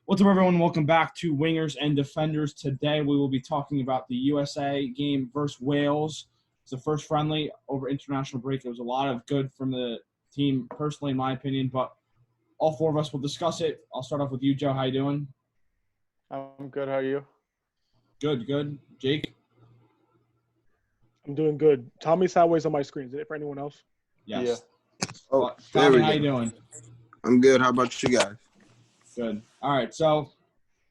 What's up, everyone? Welcome back to Wingers and Defenders. Today, we will be talking about the USA game versus Wales. It's the first friendly over international break. There was a lot of good from the team, personally, in my opinion, but all four of us will discuss it. I'll start off with you, Joe. How you doing? I'm good. How are you? Good. Jake? I'm doing good. Tommy sideways on my screen. Is it for anyone else? Yes. Yeah. Tommy, there we how go. you doing? I'm good. How about you guys? Good. All right, so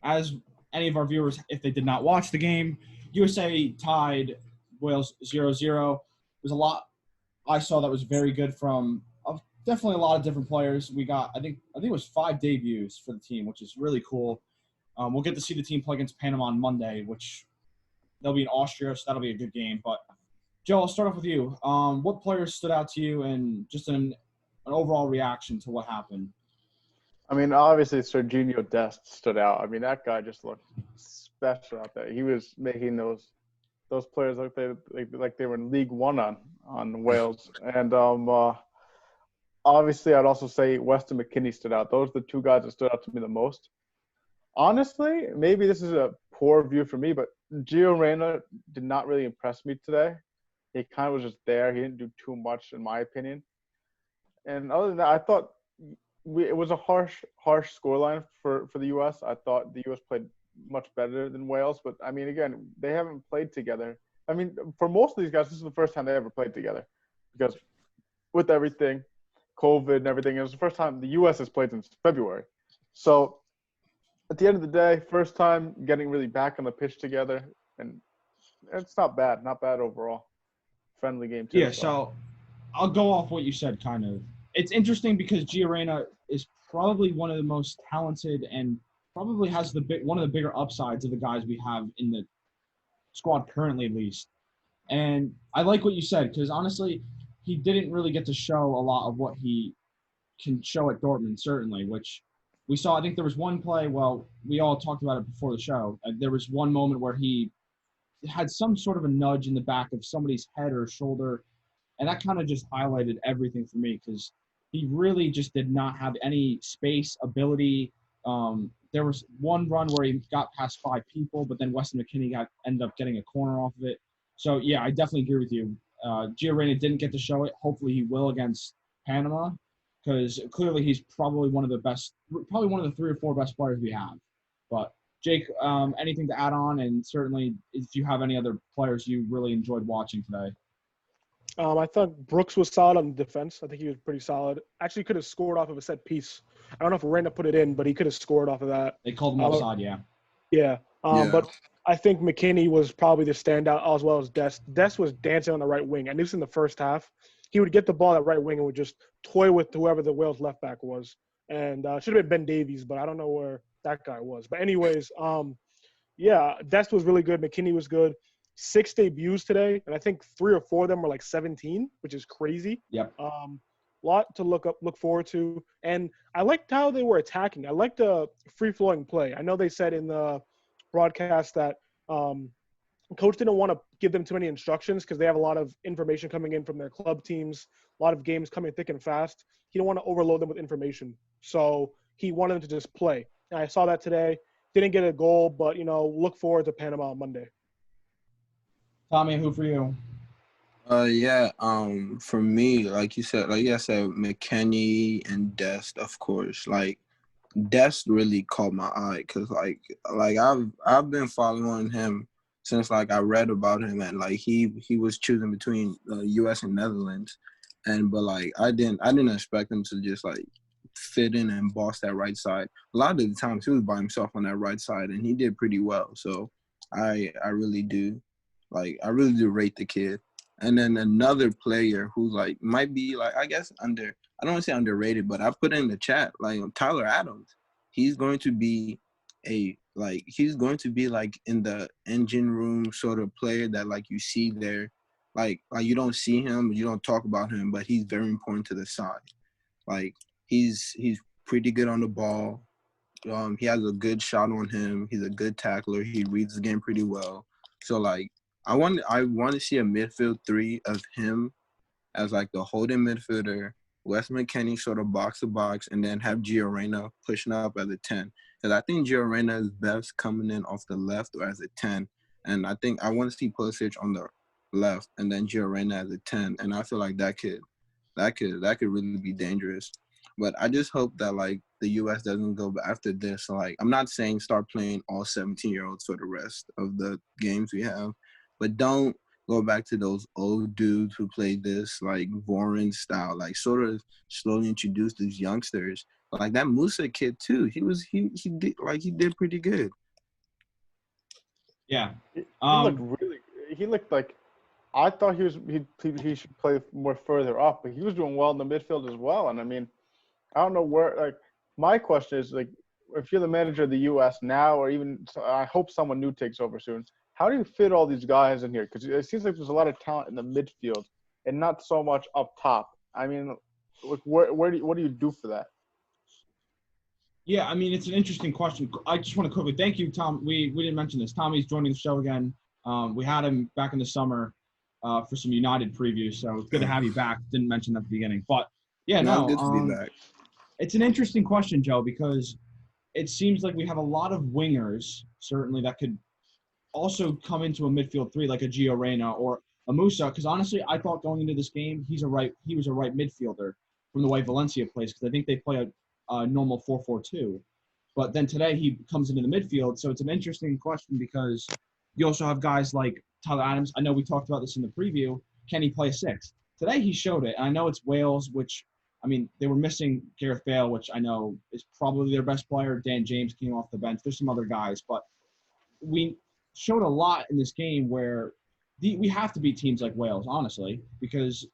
as any of our viewers, if they did not watch the game, USA tied Wales 0-0. There's a lot I saw that was very good from definitely a lot of different players. We got, I think it was 5 debuts for the team, which is really cool. We'll get to see the team play against Panama on Monday, which they'll be in Austria, so that'll be a good game. But Joe, I'll start off with you. What players stood out to you, and just an overall reaction to what happened? I mean, obviously, Serginho Dest stood out. I mean, that guy just looked special out there. He was making those players look like they were in League One on Wales. And obviously, I'd also say Weston McKennie stood out. Those are the two guys that stood out to me the most. Honestly, maybe this is a poor view for me, but Gio Reyna did not really impress me today. He kind of was just there. He didn't do too much, in my opinion. And other than that, I thought it was a harsh scoreline for the U.S. I thought the U.S. played much better than Wales, but I mean, again, they haven't played together. I mean, for most of these guys, this is the first time they ever played together, because with everything, COVID and everything, it was the first time the U.S. has played since February. So at the end of the day, first time getting really back on the pitch together, and it's not bad overall. Friendly game too. Yeah, so I'll go off what you said, kind of. It's interesting because Gio Reyna is probably one of the most talented and probably has one of the bigger upsides of the guys we have in the squad currently, at least. And I like what you said, because honestly, he didn't really get to show a lot of what he can show at Dortmund, certainly, which we saw. I think there was one play, well, we all talked about it before the show. There was one moment where he had some sort of a nudge in the back of somebody's head or shoulder, and that kind of just highlighted everything for me, because he really just did not have any space, ability. There was one run where he got past 5 people, but then Weston McKennie ended up getting a corner off of it. So, yeah, I definitely agree with you. Gio Reyna didn't get to show it. Hopefully he will against Panama, because clearly he's probably one of the 3 or 4 best players we have. But, Jake, anything to add on? And certainly if you have any other players you really enjoyed watching today. I thought Brooks was solid on the defense. I think he was pretty solid. Actually could have scored off of a set piece. I don't know if Reyna put it in, but he could have scored off of that. They called him offside, yeah. Yeah. But I think McKennie was probably the standout, as well as Dest. Dest was dancing on the right wing. At least in the first half, he would get the ball at right wing and would just toy with whoever the Wales left back was. And should have been Ben Davies, but I don't know where that guy was. But anyways, yeah, Dest was really good. McKennie was good. 6 debuts today, and I think 3 or 4 of them were like 17, which is crazy. Yep. Lot to look forward to. And I liked how they were attacking. I liked the free-flowing play. I know they said in the broadcast that coach didn't want to give them too many instructions because they have a lot of information coming in from their club teams, a lot of games coming thick and fast. He didn't want to overload them with information. So he wanted them to just play. And I saw that today. Didn't get a goal, but, look forward to Panama on Monday. Tommy, who for you? For me, like I said, McKennie and Dest, of course. Like, Dest really caught my eye because, I've been following him since, I read about him, and, he was choosing between the U.S. and Netherlands. But I didn't expect him to just, fit in and boss that right side. A lot of the times he was by himself on that right side, and he did pretty well. So I really do. I really do rate the kid. And then another player who, might be, I guess, I don't want to say underrated, but I put in the chat, Tyler Adams. He's going to be in the engine room sort of player that, you see there. You don't see him, you don't talk about him, but he's very important to the side. He's pretty good on the ball. He has a good shot on him. He's a good tackler. He reads the game pretty well. So, I want to see a midfield 3 of him as the holding midfielder, Wes McKennie sort of box to box, and then have Gio Reyna pushing up as a 10. Because I think Gio Reyna is best coming in off the left or as a 10. And I think I want to see Pulisic on the left and then Gio Reyna as a 10. And I feel like that could really be dangerous. But I just hope that like the US doesn't go after this. Like, I'm not saying start playing all 17-year-olds for the rest of the games we have, but don't go back to those old dudes who played this like Voron style. Like, sort of slowly introduce these youngsters. Like that Musa kid too. He did pretty good. Yeah. He looked really. He looked like. I thought he should play more further up, but he was doing well in the midfield as well. And I mean, I don't know where. Like, my question is like, if you're the manager of the U.S. now, or even I hope someone new takes over soon. How do you fit all these guys in here? Because it seems like there's a lot of talent in the midfield and not so much up top. I mean, like, what do you do for that? Yeah, I mean, it's an interesting question. I just want to quickly thank you, Tom. We didn't mention this. Tommy's joining the show again. We had him back in the summer for some United previews, so it's good to have you back. Didn't mention that at the beginning, but yeah, No, good to be back. It's an interesting question, Joe, because it seems like we have a lot of wingers certainly that could also come into a midfield three like a Gio Reyna or a Musa. Because honestly, I thought going into this game he was a right midfielder from the way Valencia plays, because I think they play a normal 4-4-2. But then today he comes into the midfield, so it's an interesting question because you also have guys like Tyler Adams. I know we talked about this in the preview. Can he play a six? Today he showed it, and I know it's Wales, which I mean they were missing Gareth Bale, which I know is probably their best player. Dan James came off the bench. There's some other guys, but we showed a lot in this game where we have to beat teams like Wales, honestly, because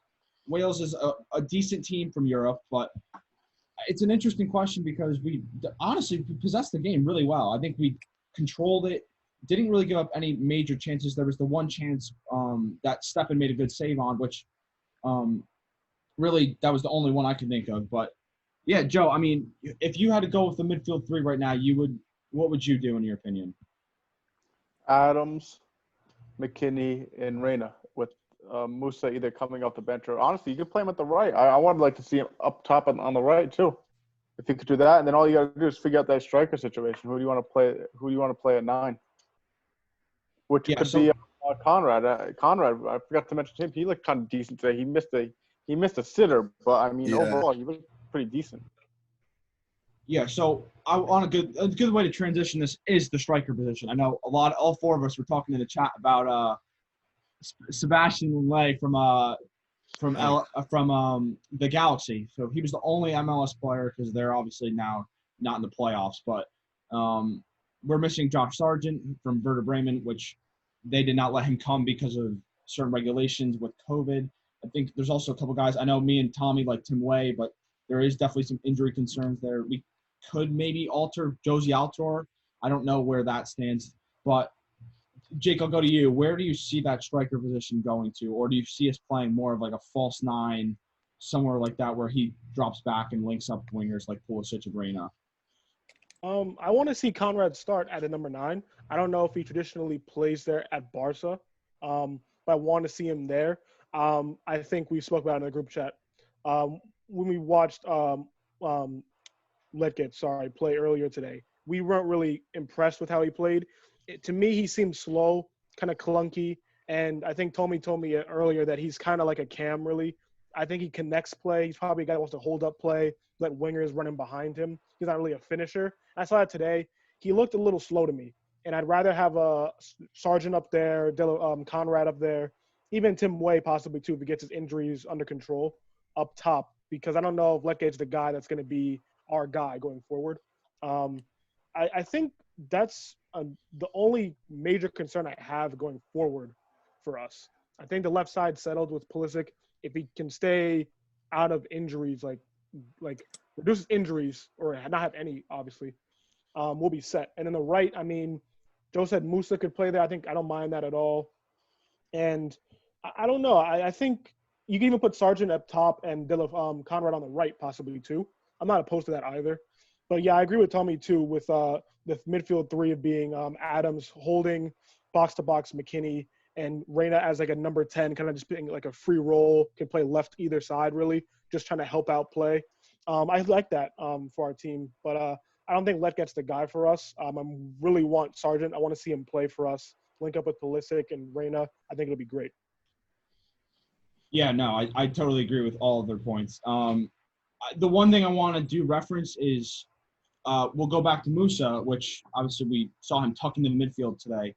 Wales is a decent team from Europe, but it's an interesting question because we honestly possessed the game really well. I think we controlled it, didn't really give up any major chances. There was the one chance that Steffen made a good save on, which really that was the only one I could think of. But yeah, Joe, I mean, if you had to go with the midfield three right now, what would you do in your opinion? Adams, McKennie, and Reyna with Musa either coming off the bench or honestly, you could play him at the right. I would like to see him up top on the right too. If you could do that, and then all you got to do is figure out that striker situation. Who do you want to play? Who do you want to play at 9? Which could be Conrad. Conrad, I forgot to mention him. He looked kind of decent today. He missed a sitter, but I mean overall he looked pretty decent. Yeah, so a good way to transition this is the striker position. I know all four of us were talking in the chat about Sebastian Lay from the Galaxy. So he was the only MLS player because they're obviously now not in the playoffs. But we're missing Josh Sargent from Werder Bremen, which they did not let him come because of certain regulations with COVID. I think there's also a couple guys. I know me and Tommy like Tim Way, but there is definitely some injury concerns there. We could maybe alter Josie Altor. I don't know where that stands. But, Jake, I'll go to you. Where do you see that striker position going to? Or do you see us playing more of like a false 9, somewhere like that where he drops back and links up wingers like Pulisic and Reyna? I want to see Conrad start at a number 9. I don't know if he traditionally plays there at Barca, but I want to see him there. I think we spoke about it in the group chat. When we watched Letgett, play earlier today, we weren't really impressed with how he played. To me, he seemed slow, kind of clunky, and I think Tommy told me earlier that he's kind of like a Cam, really. I think he connects play. He's probably a guy who wants to hold up play, let wingers run him behind him. He's not really a finisher. I saw that today. He looked a little slow to me, and I'd rather have a Sargent up there, Conrad up there, even Tim Way possibly too if he gets his injuries under control up top, because I don't know if Letgett's the guy that's going to be our guy going forward. I think that's the only major concern I have going forward for us. I think the left side settled with Pulisic. If he can stay out of injuries, like reduce injuries or not have any, obviously, we'll be set. And then the right, I mean, Joe said Musa could play there. I don't mind that at all. And I don't know. I think you can even put Sargent up top and Conrad on the right possibly too. I'm not opposed to that either. But, yeah, I agree with Tommy too with the midfield 3 of being Adams, Holding, box-to-box McKennie, and Reyna as like a number 10, kind of just being like a free role, can play left either side really, just trying to help out play. I like that for our team, but I don't think Let gets the guy for us. I really want Sargent. I want to see him play for us, link up with Pulisic and Reyna. I think it'll be great. Yeah, no, I totally agree with all of their points. The one thing I want to do reference is we'll go back to Musa, which obviously we saw him tuck into the midfield today.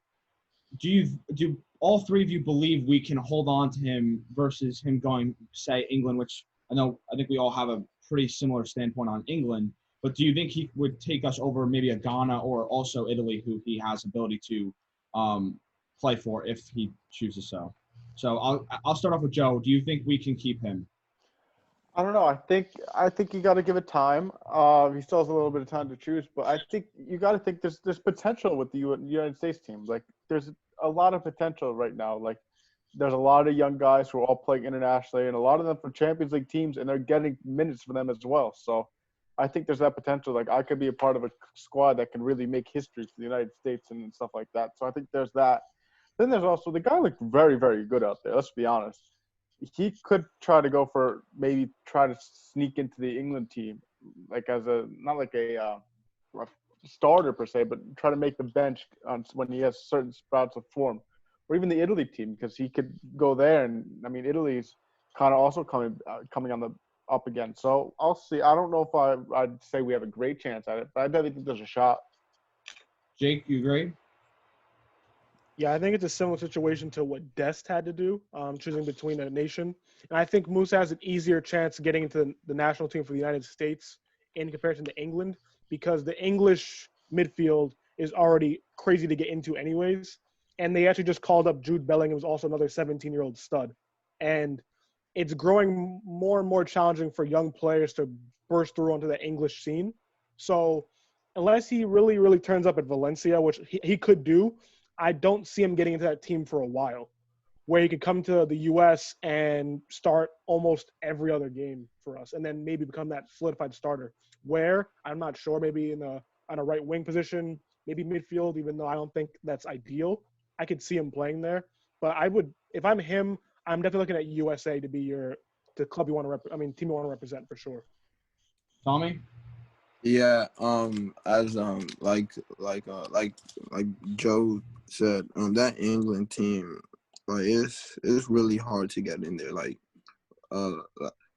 Do all three of you believe we can hold on to him versus him going, say, England, which I think we all have a pretty similar standpoint on England, but do you think he would take us over maybe a Ghana or also Italy, who he has ability to play for if he chooses so? So I'll start off with Joe. Do you think we can keep him? I don't know. I think you got to give it time. He still has a little bit of time to choose, but I think you got to think there's potential with the United States team. Like there's a lot of potential right now. Like there's a lot of young guys who are all playing internationally, and a lot of them for Champions League teams, and they're getting minutes for them as well. So I think there's that potential. Like I could be a part of a squad that can really make history for the United States and stuff like that. So I think there's that. Then there's also the guy looked very, very good out there. Let's be honest. He could try to go for maybe try to sneak into the England team, like as a not like a starter per se, but try to make the bench when he has certain sprouts of form, or even the Italy team because he could go there. And I mean, Italy's kind of also coming on the up again. So I'll see. I don't know if I'd say we have a great chance at it, but I definitely think there's a shot. Jake, you agree? Yeah, I think it's a similar situation to what Dest had to do, choosing between a nation. And I think Musa has an easier chance of getting into the national team for the United States in comparison to England because the English midfield is already crazy to get into anyways. And they actually just called up Jude Bellingham, who's also another 17-year-old stud. And it's growing more and more challenging for young players to burst through onto the English scene. So unless he really, really turns up at Valencia, which he could do, I don't see him getting into that team for a while, where he could come to the U.S. and start almost every other game for us, and then maybe become that solidified starter. Where I'm not sure, maybe on a right wing position, maybe midfield. Even though I don't think that's ideal, I could see him playing there. But I would, if I'm him, I'm definitely looking at USA to be the club you want to team you want to represent for sure. Tommy? Yeah, as like Joe said, that England team, like it's really hard to get in there. Like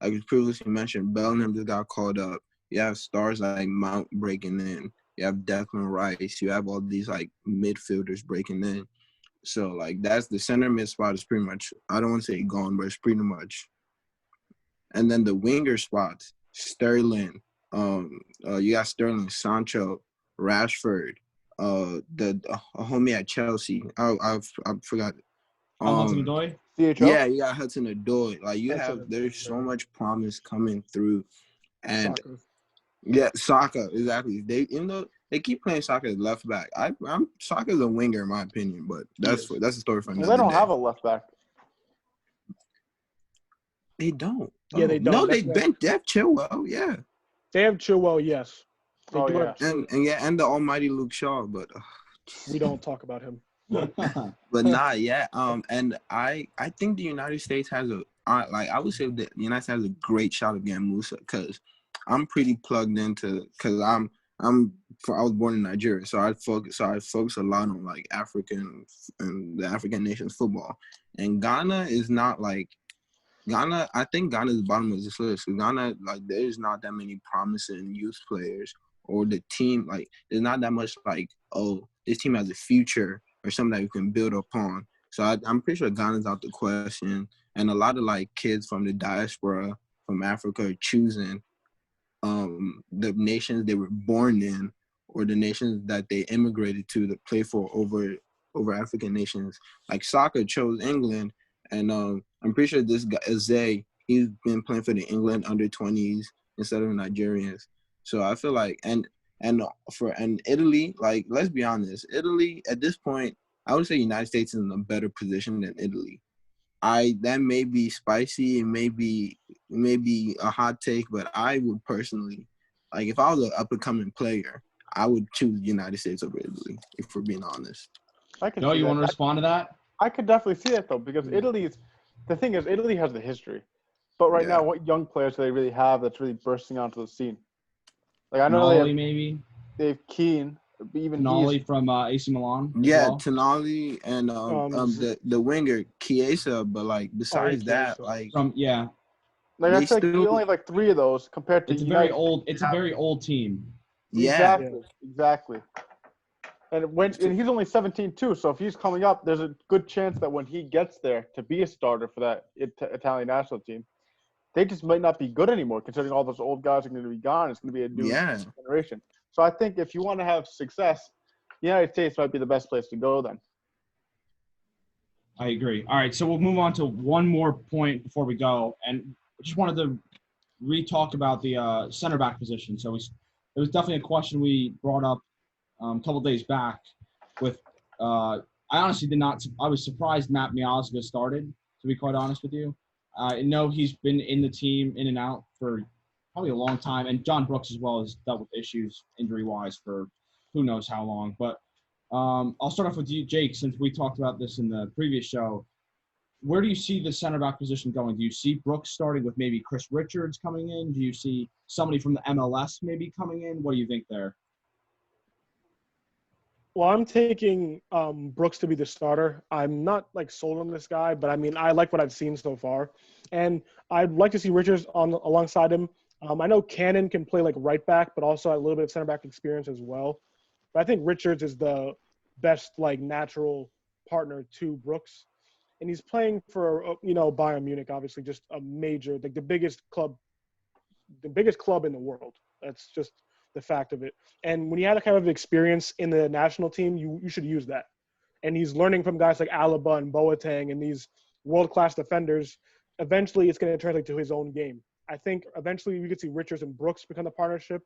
we previously mentioned, Bellingham just got called up. You have stars like Mount breaking in. You have Declan Rice. You have all these like midfielders breaking in. So like that's the center mid spot is pretty much, I don't want to say gone, but it's pretty much. And then the winger spots, Sterling. You got Sterling, Sancho, Rashford, the homie at Chelsea. I forgot. Hudson-Odoi? Yeah, you got Hudson-Odoi. Like there's so Right. much promise coming through, and Soccer. yeah, Saka exactly. They keep playing Saka as left back. I'm Saka's a winger in my opinion, but that's a story for Well, another they don't day. have a left back. They don't. Yeah, they don't. No, they have Chilwell. Yeah. They have Chilwell, yes. They do yeah. have And the almighty Luke Shaw, but we don't talk about him. but not yet. And I think the United States has I would say that the United States has a great shot of getting Musa because I'm pretty plugged into because I was born in Nigeria, so I focus a lot on like African and the African nations football, and Ghana is not like. Ghana, I think Ghana is the bottom of this list. Ghana, like, there's not that many promising youth players, or the team, like, there's not that much, like, oh, this team has a future or something that you can build upon. So I'm pretty sure Ghana's out the question. And a lot of, like, kids from the diaspora from Africa are choosing the nations they were born in or the nations that they immigrated to play for over African nations. Like, soccer chose England. And I'm pretty sure this guy, Zay, he's been playing for the England under-20s instead of Nigerians. So I feel like, and Italy, like, let's be honest, Italy, at this point, I would say United States is in a better position than Italy. That may be spicy, it may be a hot take, but I would personally, like, if I was an up-and-coming player, I would choose the United States over Italy, if we're being honest. I can Joe, see you that. want to respond to that? I could definitely see that though, because the thing is, Italy has the history, but right Yeah. now, what young players do they really have that's really bursting onto the scene? Like I know Nolly maybe. they have Keane, but even he's Tonali from AC Milan as Yeah, well. Tonali and the winger Chiesa, but like besides that, Chiesa. like Yeah, like I they feel like still you only have like 3 of those compared to it's a very United. old. It's a very old team. yeah. Exactly. And he's only 17 too, so if he's coming up, there's a good chance that when he gets there to be a starter for that Italian national team, they just might not be good anymore, considering all those old guys are going to be gone. It's going to be a new Yeah. generation. So I think if you want to have success, the United States might be the best place to go then. I agree. All right, so we'll move on to one more point before we go, and just wanted to re-talk about the center back position. So it was definitely a question we brought up a couple days back. With I honestly did not. I was surprised Matt Miazga started. To be quite honest with you, I know he's been in the team in and out for probably a long time, and John Brooks as well has dealt with issues injury-wise for who knows how long. But I'll start off with you, Jake, since we talked about this in the previous show. Where do you see the center back position going? Do you see Brooks starting with maybe Chris Richards coming in? Do you see somebody from the MLS maybe coming in? What do you think there? Well, I'm taking Brooks to be the starter. I'm not like sold on this guy, but I mean, I like what I've seen so far, and I'd like to see Richards alongside him. I know Cannon can play like right back, but also a little bit of center back experience as well. But I think Richards is the best like natural partner to Brooks, and he's playing for Bayern Munich, obviously just a major, like the biggest club in the world. That's just the fact of it. And when you have that kind of experience in the national team, you should use that. And he's learning from guys like Alaba and Boateng and these world-class defenders. Eventually, it's going to translate to his own game. I think eventually we could see Richards and Brooks become the partnership,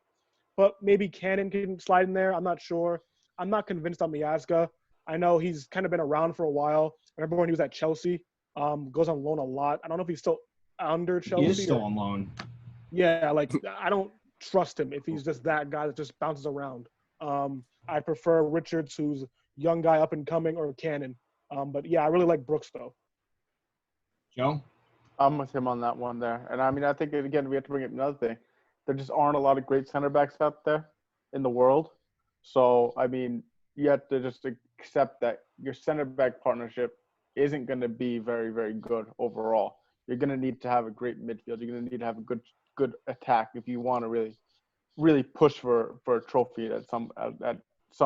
but maybe Cannon can slide in there. I'm not sure. I'm not convinced on Miazga. I know he's kind of been around for a while. I remember when he was at Chelsea, goes on loan a lot. I don't know if he's still under Chelsea. He is still on loan. Yeah, like I don't trust him if he's just that guy that just bounces around. I prefer Richards, who's young guy up and coming, or Cannon. But yeah, I really like Brooks though. Joe? I'm with him on that one there. And I mean, I think, again, we have to bring up another thing. There just aren't a lot of great center backs out there in the world. So, I mean, you have to just accept that your center back partnership isn't going to be very, very good overall. You're going to need to have a great midfield. You're going to need to have a good attack if you want to really push for a trophy at some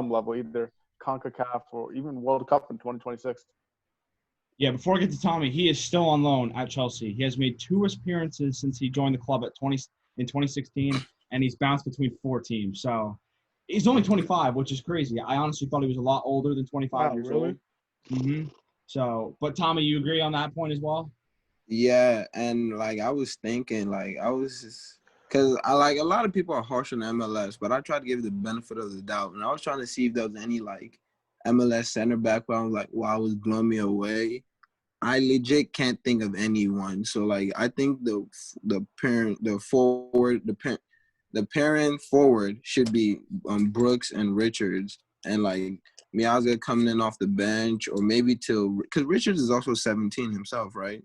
level, either CONCACAF or even World Cup in 2026. Yeah, before I get to Tommy, he is still on loan at Chelsea. He has made 2 appearances since he joined the club in 2016, and he's bounced between 4 teams. So he's only 25, which is crazy. I honestly thought he was a lot older than 25 years really? old. Mm-hmm. So, but Tommy, you agree on that point as well? Yeah, and like I was thinking, like I was just because I like a lot of people are harsh on MLS, but I tried to give it the benefit of the doubt, and I was trying to see if there was any like MLS center back, but I was like, wow, it was blowing me away. I legit can't think of anyone. So like I think the parent forward should be Brooks and Richards, and like Miazga coming in off the bench, or maybe because Richards is also 17 himself, right?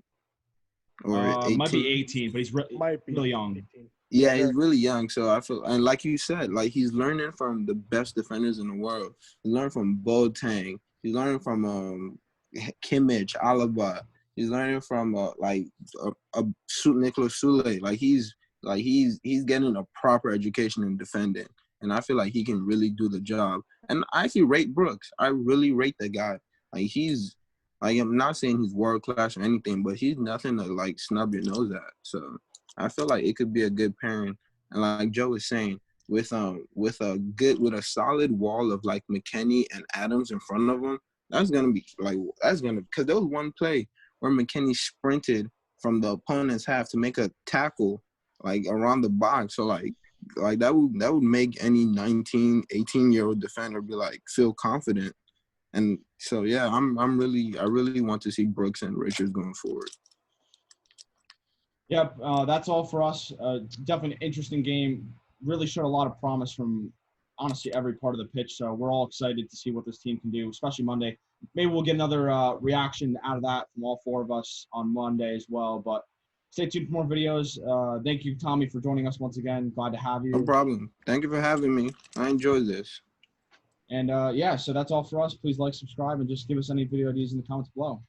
Or 18. Might be 18, but he's really young. 18. Yeah, he's really young. So I feel, and like you said, like he's learning from the best defenders in the world. He's learning from Boateng. He's learning from Kimmich, Alaba. He's learning from Nicolas Sule. He's getting a proper education in defending, and I feel like he can really do the job. And I actually rate Brooks. I really rate the guy. I'm not saying he's world class or anything, but he's nothing to like snub your nose at. So I feel like it could be a good pairing. And like Joe was saying, with a solid wall of like McKennie and Adams in front of him, because there was one play where McKennie sprinted from the opponent's half to make a tackle like around the box. So like that would make any 19, 18-year-old defender be like feel confident. And so yeah, I really want to see Brooks and Richards going forward. Yep, that's all for us. Definitely an interesting game. Really showed a lot of promise from honestly every part of the pitch. So we're all excited to see what this team can do, especially Monday maybe we'll get another reaction out of that from all four of us on Monday as well. But stay tuned for more videos. Thank you, Tommy, for joining us once again. Glad to have you. No problem. Thank you for having me. I enjoyed this. And yeah, so that's all for us. Please like, subscribe, and just give us any video ideas in the comments below.